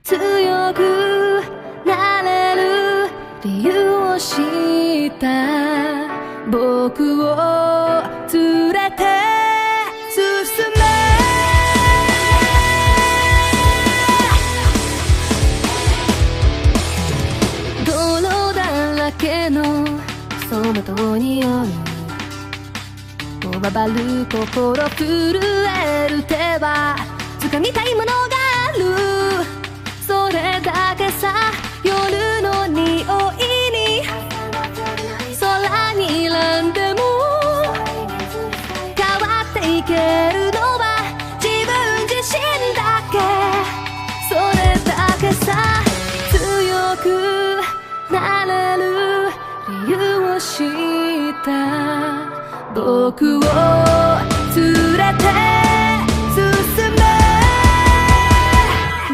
強くなれる理由を知った僕を連れて進め泥だらけのその塔によるこわばる心震える手は掴みたいものがあるそれだけさ夜の匂いに空に選んでも変わっていけるのは自分自身だけそれだけさ強くなれる理由を知った僕を連れて進め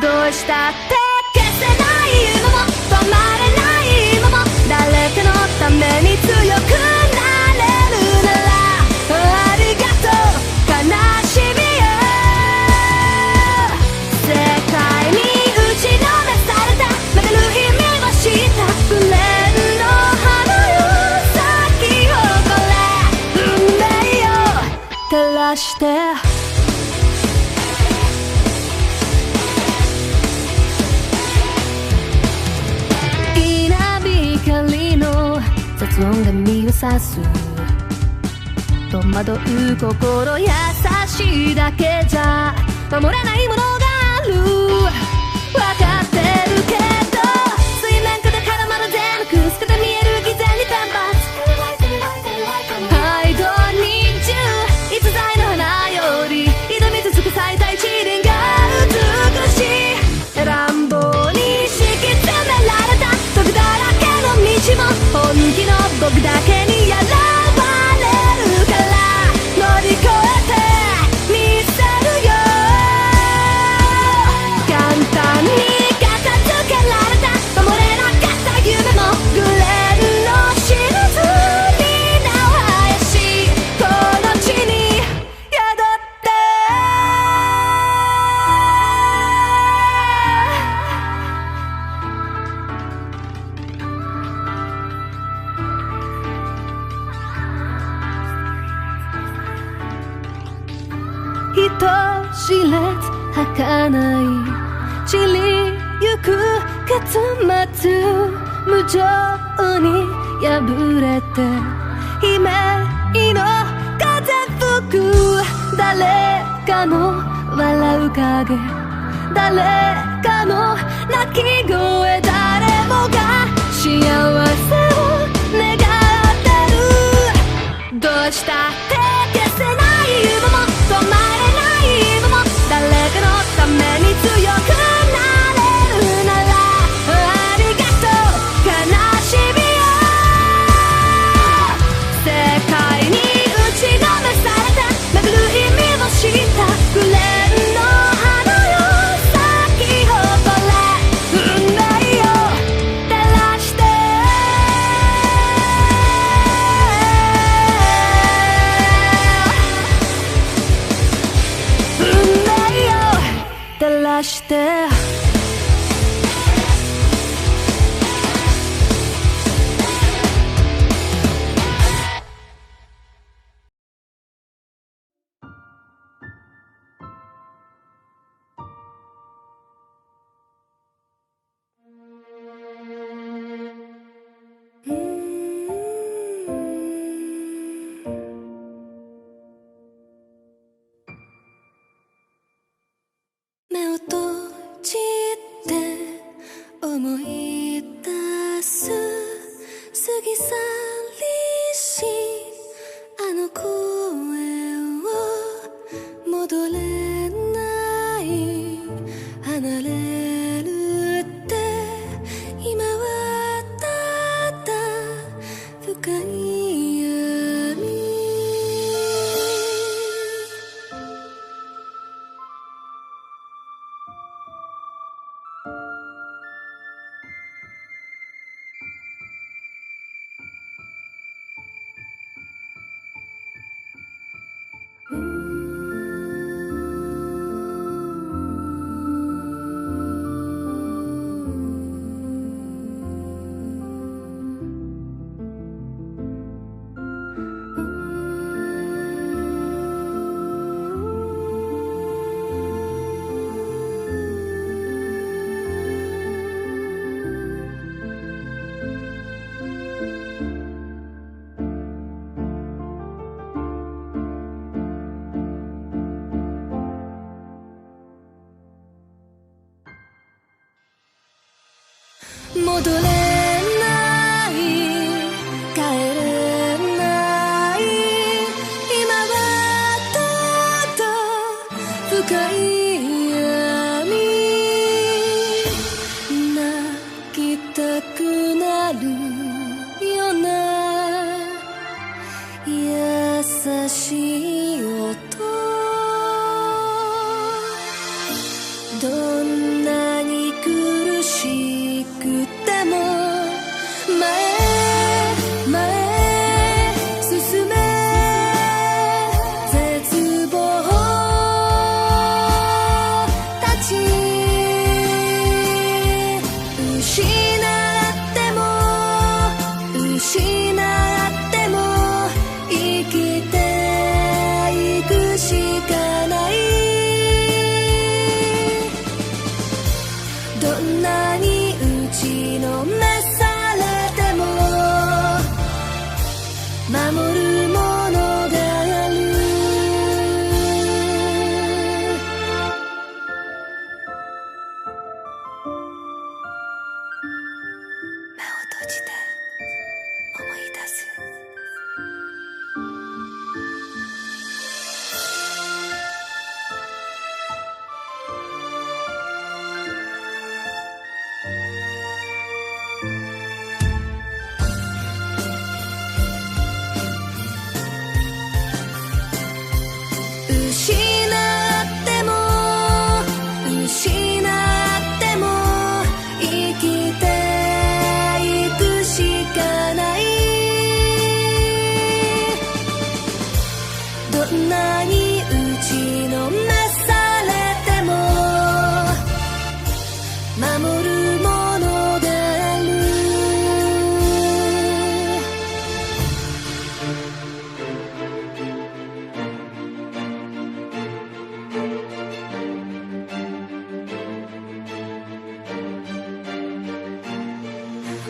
どうしたって消せないのも止まれないのも誰かのために強くなれるならありがとう悲しみよ世界に打ちのめされた曲がる意味を知ったフレンド花よ咲き誇れ運命を照らして雑音が身を刺す戸惑う心優しいだけじゃ守れないものがある分かってるけど水面下で絡まる全部透けて見える偽善に天罰 I don't need you 逸材の花より挑み続け最大一輪が美しい乱暴に敷き詰められた毒だらけの道も本気の僕だけにやられるから乗り越えてみせるよ簡単に片付けられた守れなかった夢もグレーの知らずに名を生やしこの地に宿って人知れず儚い散りゆく結末無情に破れて悲鳴の風吹く誰かの笑う影誰かの泣き声誰もが幸せを願ってるどうしたって消せない夢も止まれない夢も誰かのために強くなれるならありがとう悲しみよ世界に打ちのめされた巡る意味を知ったグレーの花よ咲き誇れ運命を照らして照らして目を閉じて思い出す過ぎ去りしあの声を戻れない離れるって今はただ深い闇戻れない帰れない今はただ深い闇泣きたくなるような優しい音どんなに苦しくても前進め絶望たち失っても生きていくしかないどんなに打ちのめされても守るものがある目を閉じて思い出す失っても生きていくしかないどんなに打ちのめされても守るものがある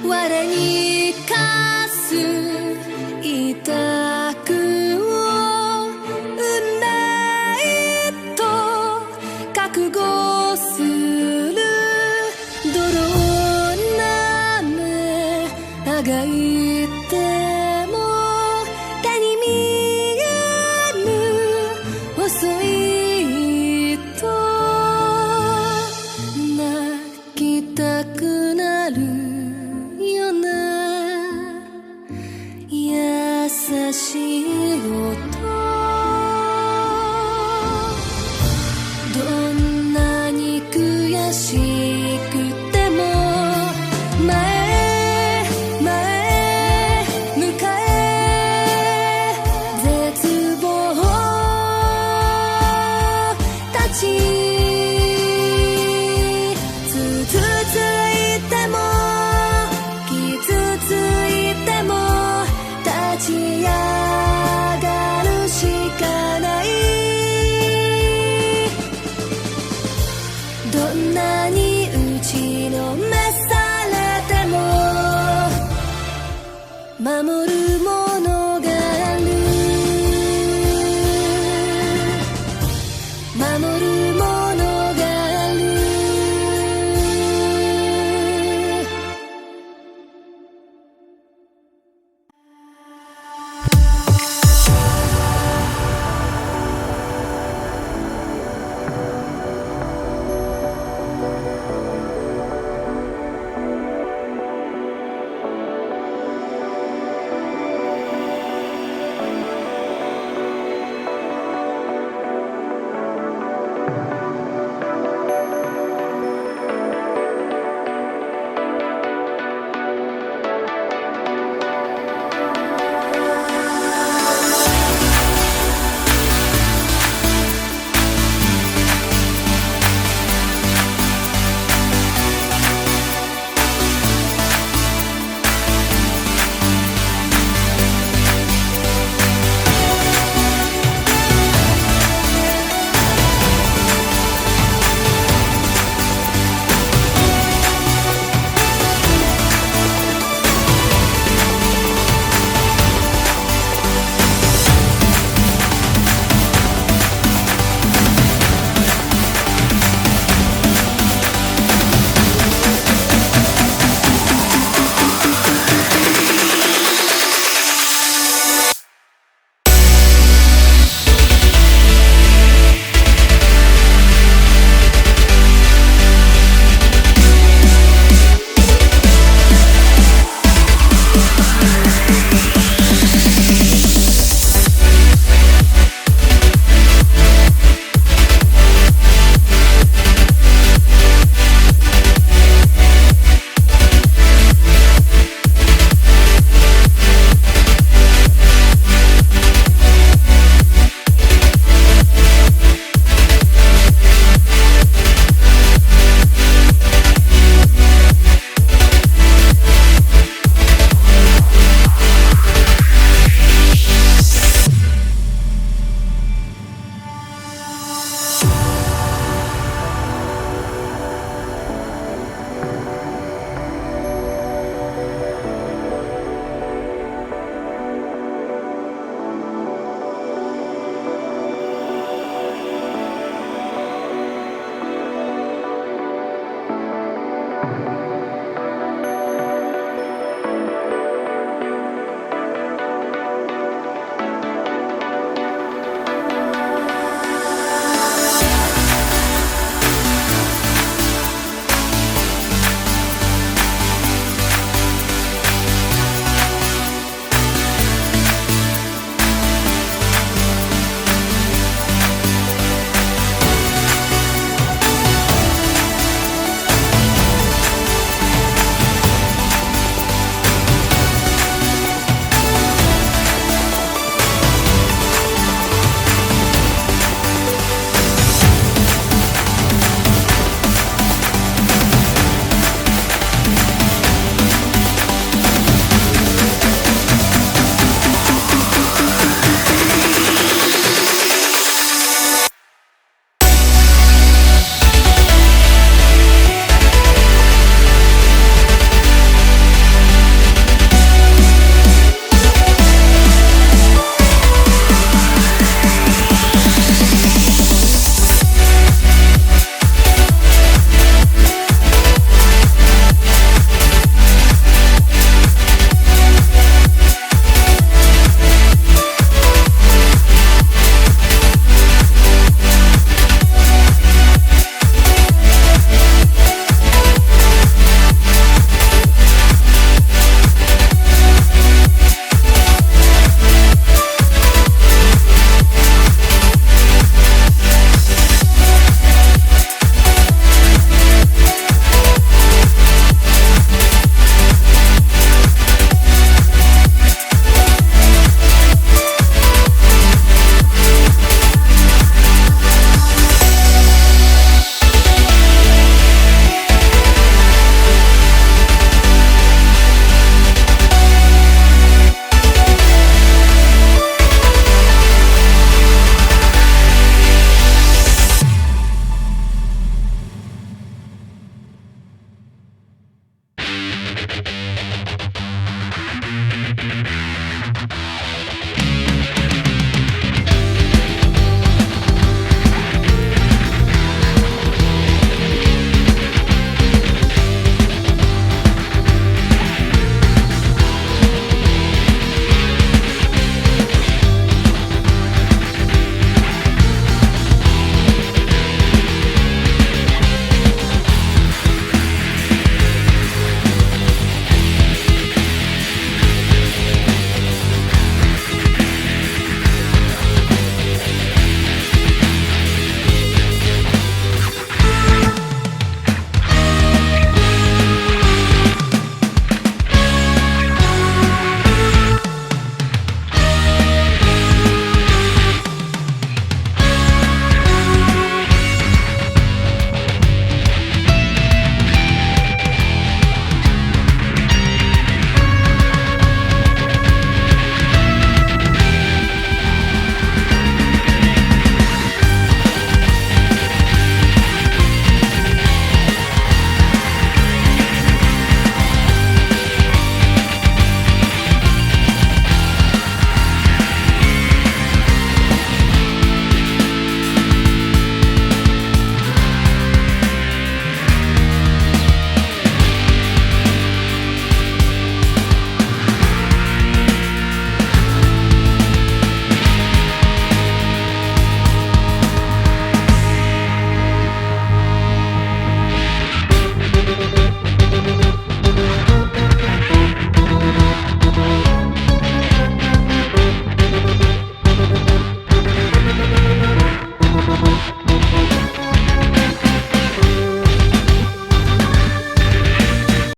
我に課す委託を運命と覚悟するドローな目あがい